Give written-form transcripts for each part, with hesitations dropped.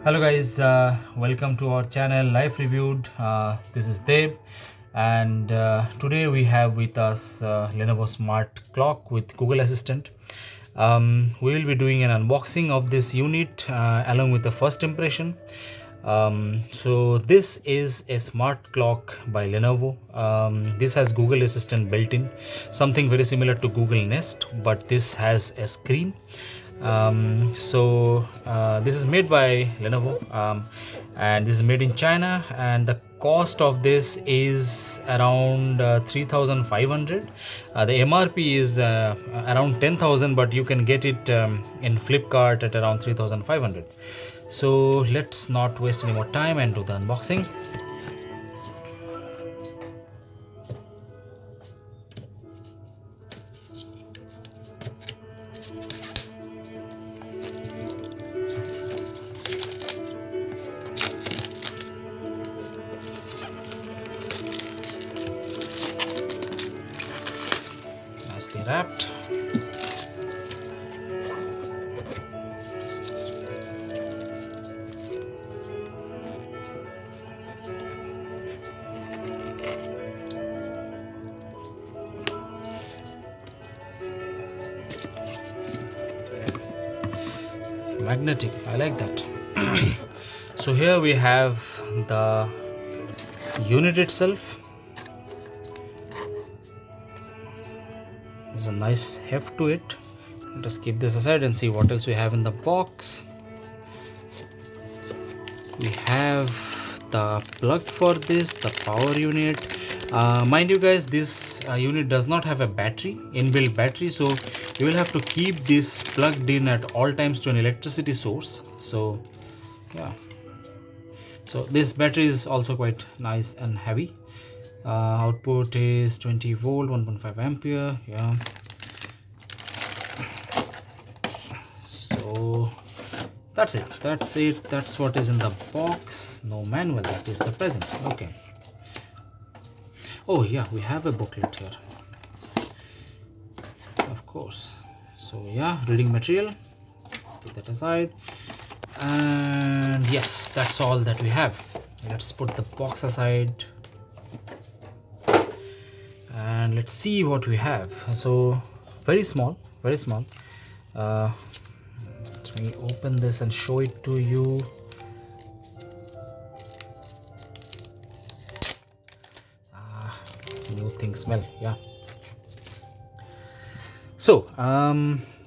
Hello guys, welcome to our channel Life Reviewed. This is Deb, and today we have with us Lenovo Smart Clock with Google Assistant. We will be doing an unboxing of this unit along with the first impression. So this is a smart clock by Lenovo. This has Google Assistant built in, something very similar to Google Nest, but this has a screen. This is made by Lenovo, and this is made in China, and the cost of this is around 3,500. The MRP is around 10,000, but you can get it in Flipkart at around 3,500. So let's not waste any more time and do the unboxing. Nicely wrapped. Magnetic, I like that. So here we have the unit itself. There's a nice heft to it. Let us keep this aside and see what else we have in the box. We have the plug for this, the power unit. Mind you guys, this unit does not have a battery, inbuilt battery, so you will have to keep this plugged in at all times to an electricity source. So yeah, so this battery is also quite nice and heavy. Output is 20 volt, 1.5 ampere. Yeah, so that's it. That's what is in the box. No manual. That is surprising. Okay. Oh yeah, we have a booklet here, of course. So yeah, reading material. Let's keep that aside. And yes, that's all that we have. Let's put the box aside and let's see what we have. So very small. Let me open this and show it to you. New thing smell. Yeah. So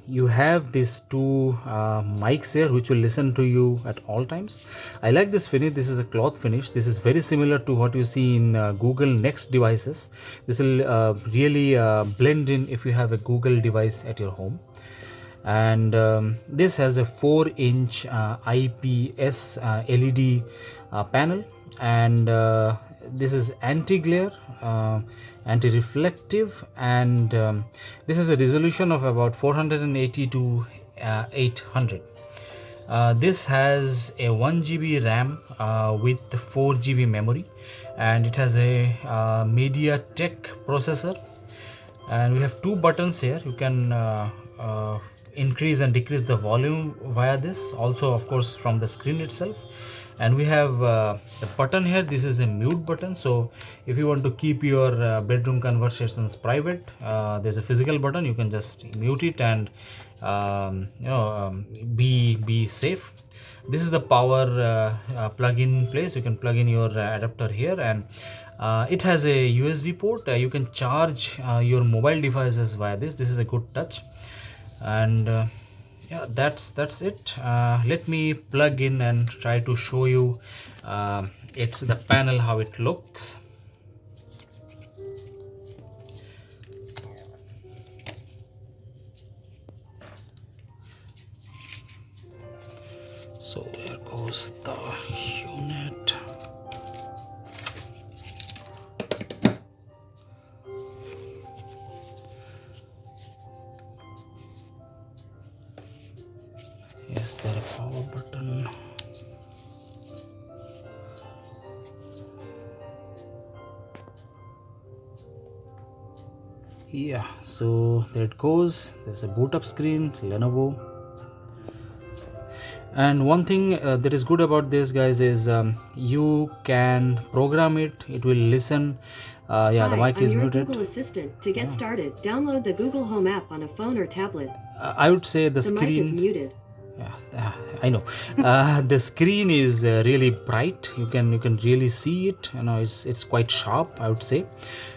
you have these two mics here which will listen to you at all times. I like this finish. This is a cloth finish. This is very similar to what you see in Google Next devices. This will really blend in if you have a Google device at your home. And this has a 4-inch IPS LED panel, and this is anti-glare, anti-reflective, and this is a resolution of about 480 to 800. This has a 1 GB RAM with 4 GB memory, and it has a Mediatek processor, and we have two buttons here. You can increase and decrease the volume via this, also of course from the screen itself. And we have the button here. This is a mute button, so if you want to keep your bedroom conversations private, there's a physical button. You can just mute it and be safe. This is the power plug-in place. You can plug in your adapter here, and it has a USB port. You can charge your mobile devices via this. This is a good touch. And yeah, that's it. Let me plug in and try to show you it's the panel, how it looks. So there goes the unit. Yes, there a power button. Yeah, so there it goes. There's a boot up screen, Lenovo, And one thing that is good about this, guys, is you can program it. It will listen. Yeah, the Hi, mic I'm is your muted. Google Assistant. To get started, download the Google Home app on a phone or tablet. I would say the The mic is screen. muted. Yeah, I know. The screen is really bright. You can really see it. It's quite sharp, I would say.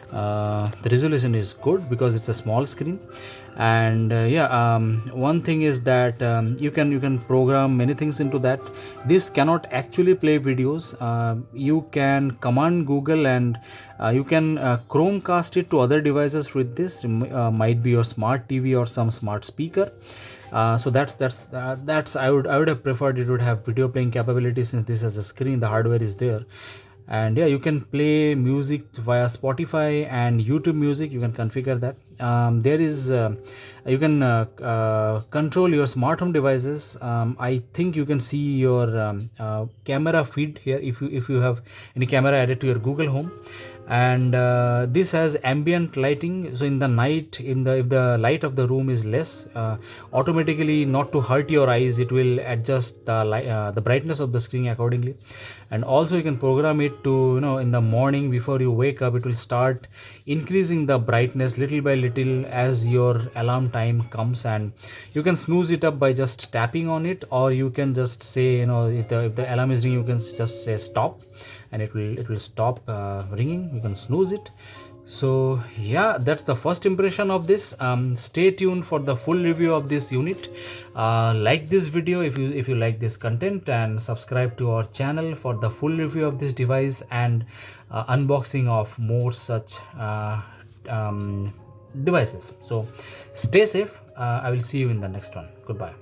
The resolution is good because it's a small screen. And yeah, one thing is that you can program many things into that. This cannot actually play videos. You can command Google, and you can Chromecast it to other devices with this. Might be your smart TV or some smart speaker. So that's I would have preferred it would have video playing capability, since this has a screen, the hardware is there. And yeah, you can play music via Spotify and YouTube Music. You can configure that. There is you can control your smart home devices. I think you can see your camera feed here if you have any camera added to your Google Home. And this has ambient lighting, so in the night, if the light of the room is less, automatically, not to hurt your eyes, it will adjust the brightness of the screen accordingly. And also you can program it to, in the morning before you wake up, it will start increasing the brightness little by little as your alarm time comes. And you can snooze it up by just tapping on it, or you can just say, if the alarm is ringing, you can just say stop, and it will stop ringing. You can snooze it. So yeah, that's the first impression of this. Stay tuned for the full review of this unit. Like this video if you like this content, and subscribe to our channel for the full review of this device and unboxing of more such devices. So stay safe. I will see you in the next one. Goodbye.